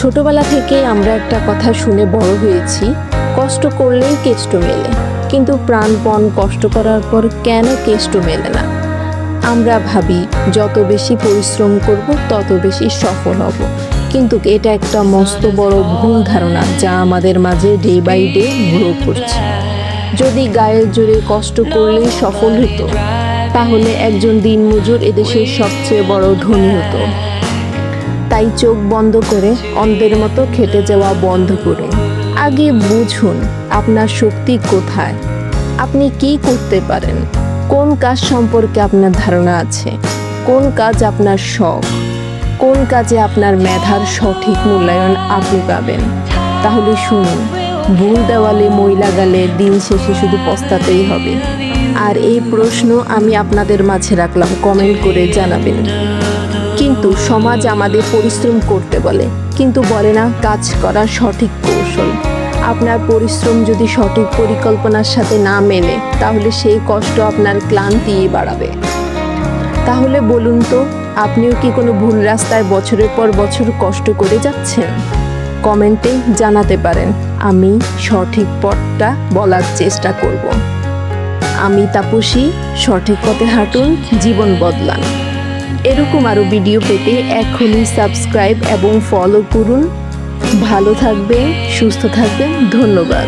ছোটবেলা থেকে আমরা একটা কথা শুনে বড় হয়েছি, কষ্ট করলেই কেষ্ট মেলে। কিন্তু প্রাণপণ কষ্ট করার পর কেন কেষ্ট মেলে না? আমরা ভাবি যত বেশি পরিশ্রম করব তত বেশি সফল হব, কিন্তু এটা একটা মস্ত বড় ভুল ধারণা যা আমাদের মাঝে ডে বাই ডে গ্রো করছে। যদি গায়ের জোরে কষ্ট করলেই সফল হতো, তাহলে একজন দিনমজুর এদেশের সবচেয়ে বড় ধনী হতো। তাই চোখ বন্ধ করে অন্ধের মতো খেটে যাওয়া বন্ধ করুন। আগে বুঝুন আপনার শক্তি কোথায়, আপনি কি করতে পারেন, কোন কাজ সম্পর্কে আপনার ধারণা আছে, কোন কাজ আপনার শখ, কোন কাজে আপনার মেধার সঠিক মূল্যায়ন আপনি পাবেন। তাহলে শুনুন, ভুল দেওয়ালে মই লাগালে দিন শেষে শুধু পস্তাতেই হবে। আর এই প্রশ্ন আমি আপনাদের মাঝে রাখলাম, কমেন্ট করে জানাবেন। কিন্তু সমাজ আমাদের পরিশ্রম করতে বলে, কিন্তু বলে না কাজ করার সঠিক কৌশল। আপনার পরিশ্রম যদি সঠিক পরিকল্পনার সাথে না মেলে, তাহলে সেই কষ্ট আপনার ক্লান্তি বাড়াবে। তাহলে বলুন তো, আপনিও কি কোনো ভুল রাস্তায় বছরের পর বছর কষ্ট করে যাচ্ছেন? কমেন্টে জানাতে পারেন, আমি সঠিক পথটা বলার চেষ্টা করব। আমি তাপসী, সঠিক পথে হাঁটুন, জীবন বদলান। এরকম আরও ভিডিও পেতে এখনই সাবস্ক্রাইব এবং ফলো করুন। ভালো থাকবেন, সুস্থ থাকবেন। ধন্যবাদ।